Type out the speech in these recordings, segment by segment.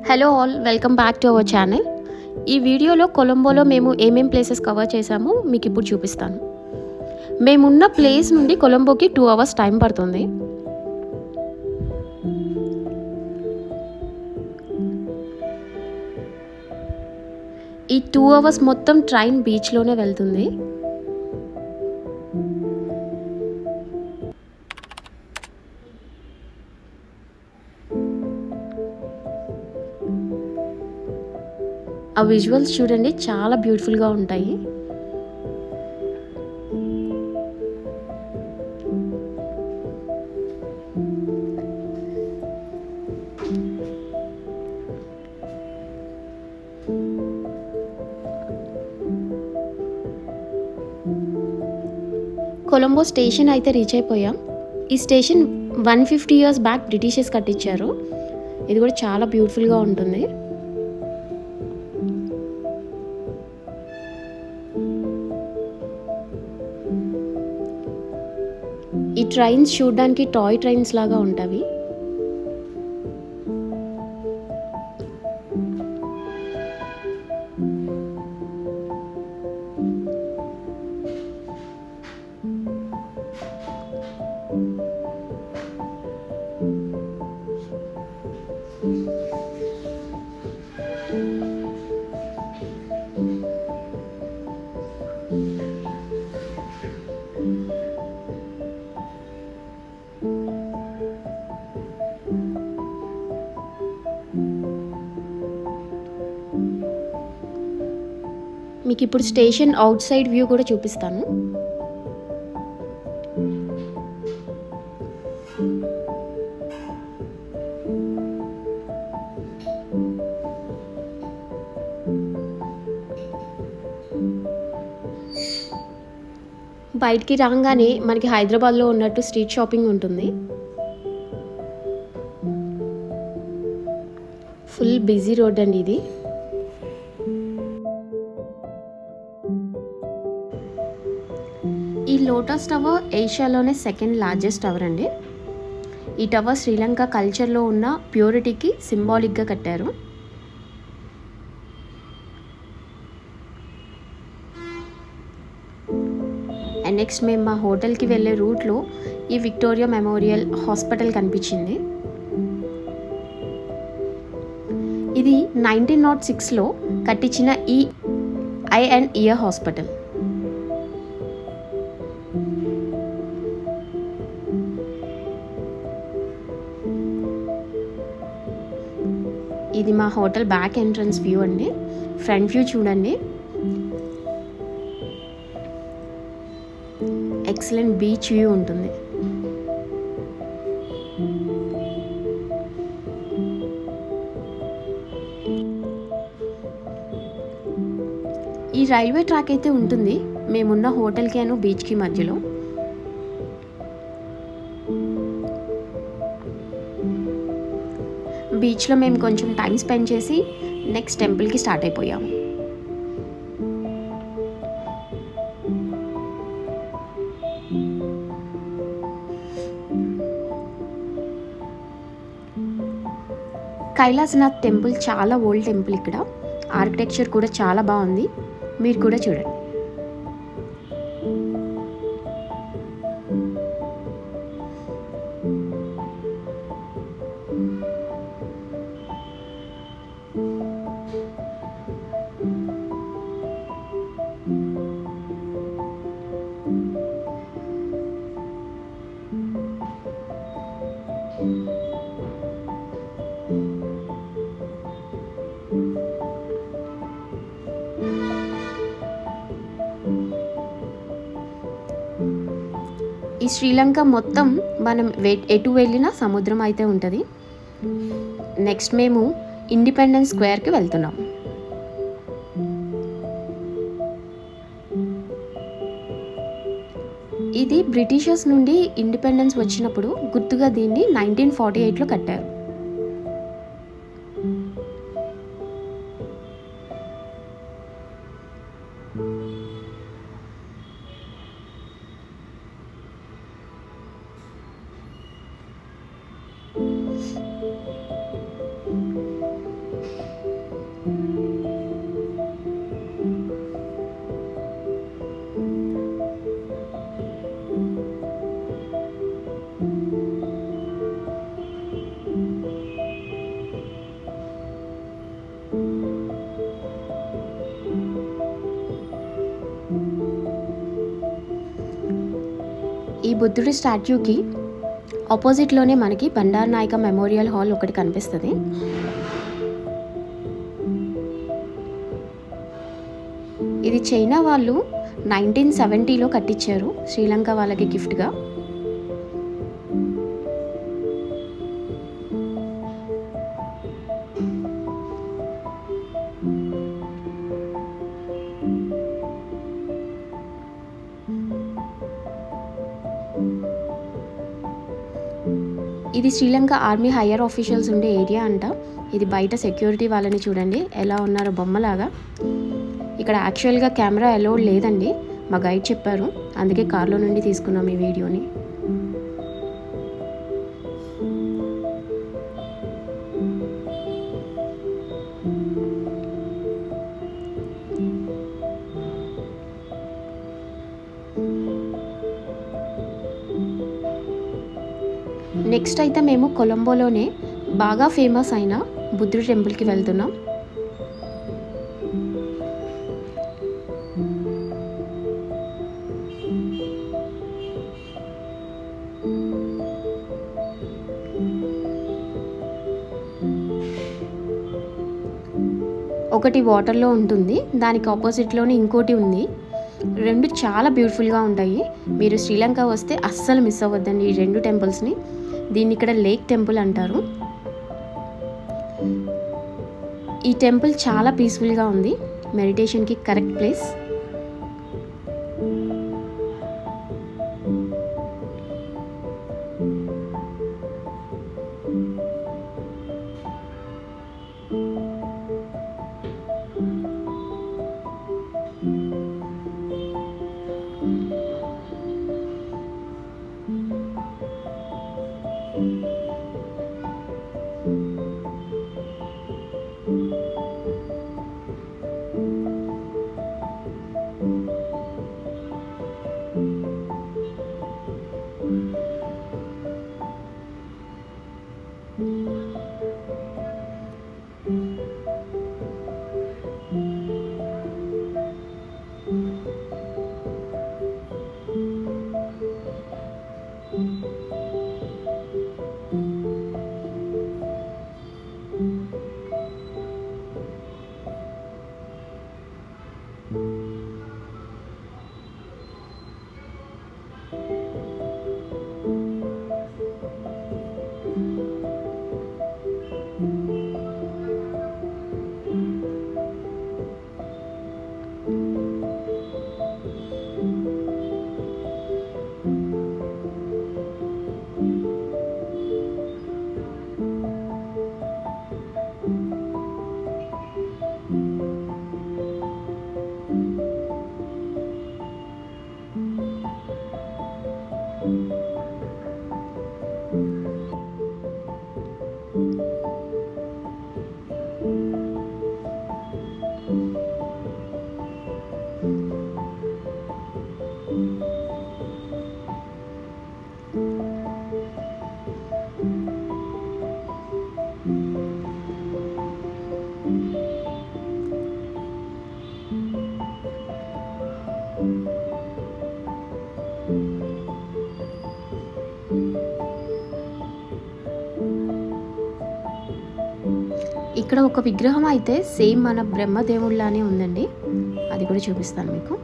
Hello all, welcome back to our channel. ఈ వీడియోలో కొలంబోలో మేము ఏమేం ప్లేసెస్ కవర్ చేసామో మీకు ఇప్పుడు చూపిస్తాను. మేమున్న ప్లేస్ నుండి కొలంబోకి 2 hours టైం పడుతుంది. ఈ 2 hours మొత్తం ట్రైన్ బీచ్లోనే వెళ్తుంది. ఆ విజువల్స్ చూడండి, చాలా బ్యూటిఫుల్గా ఉంటాయి. కొలంబో స్టేషన్ అయితే రీచ్ అయిపోయాం. ఈ స్టేషన్ 150 years బ్యాక్ బ్రిటిషర్స్ కట్టించారు. ఇది కూడా చాలా బ్యూటిఫుల్గా ఉంటుంది. ఈ ట్రైన్స్ చూడడానికి టాయ్ ట్రైన్స్ లాగా ఉంటాయి. మీకు ఇప్పుడు స్టేషన్ అవుట్ సైడ్ వ్యూ కూడా చూపిస్తాను. బయటికి రాగానే మనకి హైదరాబాద్లో ఉన్నట్టు స్ట్రీట్ షాపింగ్ ఉంటుంది. ఫుల్ బిజీ రోడ్ అండి ఇది. ఈ లోటస్ టవర్ ఏషియాలోనే సెకండ్ లార్జెస్ట్ టవర్ అండి. ఈ టవర్ శ్రీలంక కల్చర్లో ఉన్న ప్యూరిటీకి సింబాలిక్గా కట్టారు. అండ్ నెక్స్ట్ మేము మా హోటల్కి వెళ్ళే రూట్లో ఈ విక్టోరియా మెమోరియల్ హాస్పిటల్ కనిపించింది. ఇది 1906లో కట్టించిన ఈ ఐ అండ్ ఇయర్ హాస్పిటల్. ఇది మా హోటల్ బ్యాక్ ఎంట్రన్స్ వ్యూ అండి. ఫ్రంట్ వ్యూ చూడండి, ఎక్సలెంట్ బీచ్ వ్యూ ఉంటుంది. ఈ రైల్వే ట్రాక్ అయితే ఉంటుంది మేమున్న హోటల్కి అను బీచ్కి మధ్యలో. బీచ్లో మేము కొంచెం టైం స్పెండ్ చేసి నెక్స్ట్ టెంపుల్కి స్టార్ట్ అయిపోయాము. కైలాసనాథ్ టెంపుల్ చాలా ఓల్డ్ టెంపుల్. ఇక్కడ ఆర్కిటెక్చర్ కూడా చాలా బాగుంది, మీరు కూడా చూడండి. ఈ శ్రీలంక మొత్తం మనం ఎటు వెళ్ళినా సముద్రం అయితే ఉంటుంది. నెక్స్ట్ మేము ఇండిపెండెన్స్ స్క్వేర్కి వెళ్తున్నాం. ఇది బ్రిటిషర్స్ నుండి ఇండిపెండెన్స్ వచ్చినప్పుడు గుర్తుగా దీన్ని 1948లో కట్టారు. ఈ బుద్ధుడి స్టాట్యూకి ఆపోజిట్లోనే మనకి బండార్ నాయక మెమోరియల్ హాల్ ఒకటి కనిపిస్తుంది. ఇది చైనా వాళ్ళు 1970లో కట్టించారు శ్రీలంక వాళ్ళకి గిఫ్ట్గా. ఇది శ్రీలంక ఆర్మీ హయ్యర్ ఆఫీషియల్స్ ఉండే ఏరియా అంట. ఇది బయట సెక్యూరిటీ వాళ్ళని చూడండి ఎలా ఉన్నారో బొమ్మలాగా. ఇక్కడ యాక్చువల్గా కెమెరా అలౌడ్ లేదండి, మా గైడ్ చెప్పారు, అందుకే కార్లో నుండి తీసుకున్నాం ఈ వీడియోని. నెక్స్ట్ అయితే మేము కొలంబోలోనే బాగా ఫేమస్ అయిన బుద్ధుడి టెంపుల్కి వెళ్తున్నాం. ఒకటి వాటర్లో ఉంటుంది, దానికి ఆపోజిట్లోనే ఇంకోటి ఉంది. రెండు చాలా బ్యూటిఫుల్గా ఉంటాయి. మీరు శ్రీలంక వస్తే అస్సలు మిస్ అవ్వద్దండి ఈ రెండు టెంపుల్స్ని. దీన్ని ఇక్కడ లేక్ టెంపుల్ అంటారు. ఈ టెంపుల్ చాలా పీస్ఫుల్గా ఉంది, మెడిటేషన్కి కరెక్ట్ ప్లేస్. ఇక్కడ ఒక విగ్రహం అయితే సేమ్ మన బ్రహ్మదేవుళ్ళలానే ఉందండి, అది కూడా చూపిస్తాను మీకు.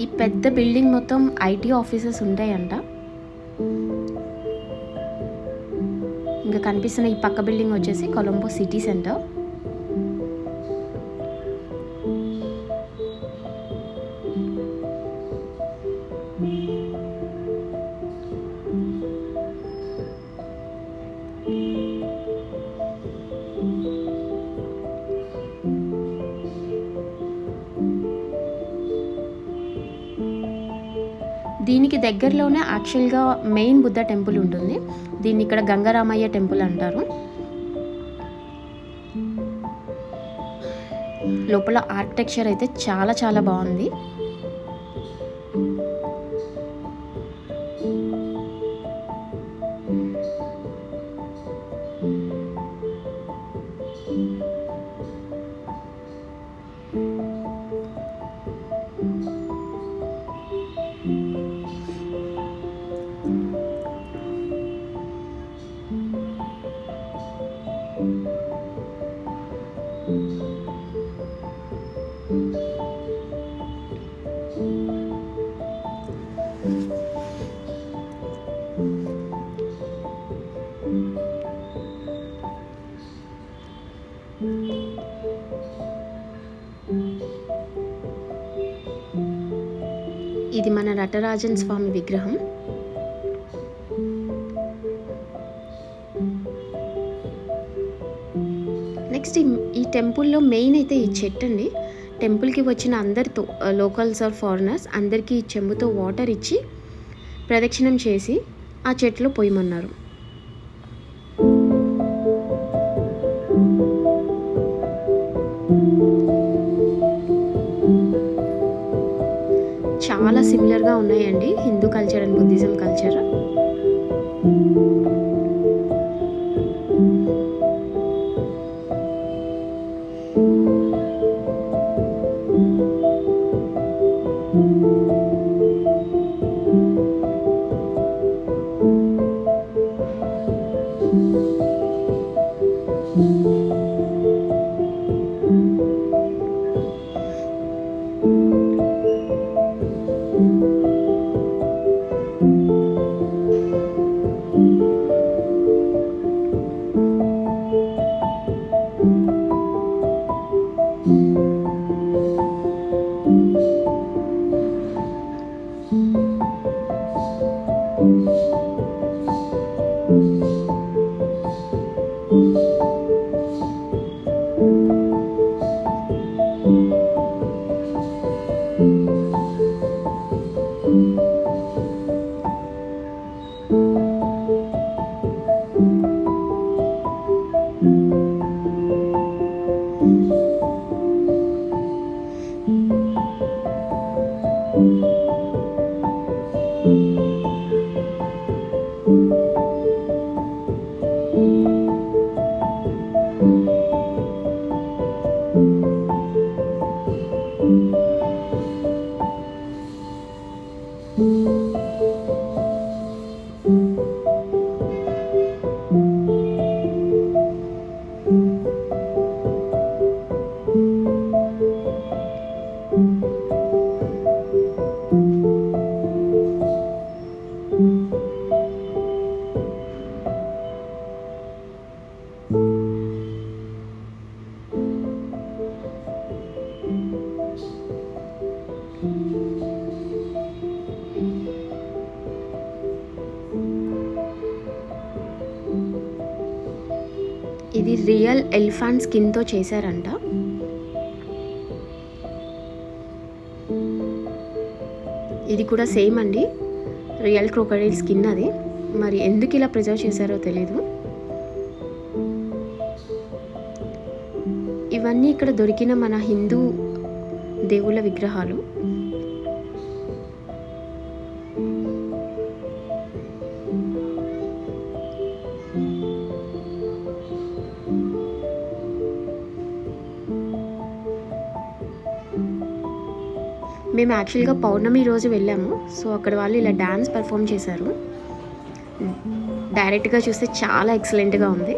ఈ పెద్ద బిల్డింగ్ మొత్తం ఐటీ ఆఫీసెస్ ఉంటాయంట. ఇంకా కనిపిస్తున్న ఈ పక్క బిల్డింగ్ వచ్చేసి కొలంబో సిటీ సెంటర్. దీనికి దగ్గరలోనే యాక్చువల్గా మెయిన్ బుద్ధ టెంపుల్ ఉంటుంది. దీన్ని ఇక్కడ గంగారామయ్య టెంపుల్ అంటారు. లోపల ఆర్కిటెక్చర్ అయితే చాలా చాలా బాగుంది. ఇది మన నటరాజన్ స్వామి విగ్రహం. నెక్స్ట్ ఈ టెంపుల్లో మెయిన్ అయితే ఈ చెట్టు అండి. టెంపుల్కి వచ్చిన అందరితో, లోకల్స్ ఆర్ ఫారినర్స్ అందరికీ ఈ చెంబుతో వాటర్ ఇచ్చి ప్రదక్షిణం చేసి ఆ చెట్టులో పోయమన్నారు. చాలా సిమిలర్గా ఉన్నాయండి Hindu culture and Buddhism culture. ఇది రియల్ ఎలిఫెంట్ స్కిన్తో చేశారంట. ఇది కూడా సేమ్ అండి, రియల్ క్రోకడైల్ స్కిన్ అది. మరి ఎందుకు ఇలా ప్రిజర్వ్ చేశారో తెలీదు. ఇవన్నీ ఇక్కడ దొరికిన మన హిందూ దేవుళ్ళ విగ్రహాలు. మేము యాక్చువల్గా పౌర్ణమి రోజు వెళ్ళాము. సో అక్కడ వాళ్ళు ఇలా డ్యాన్స్ పర్ఫామ్ చేశారు. డైరెక్ట్గా చూస్తే చాలా ఎక్సలెంట్గా ఉంది.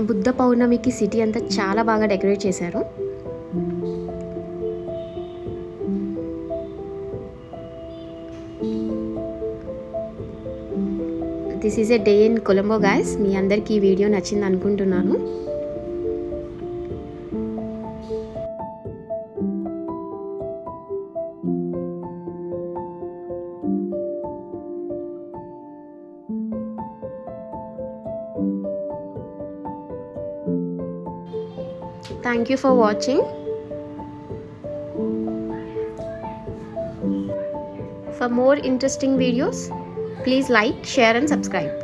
బుద్ధ పౌర్ణమికి సిటీ అంతా చాలా బాగా డెకరేట్ చేశారు. This is a day in Colombo guys. మీ అందరికీ ఈ వీడియో నచ్చింది అనుకుంటున్నాను. Thank you for watching. For more interesting videos, please like, share and subscribe.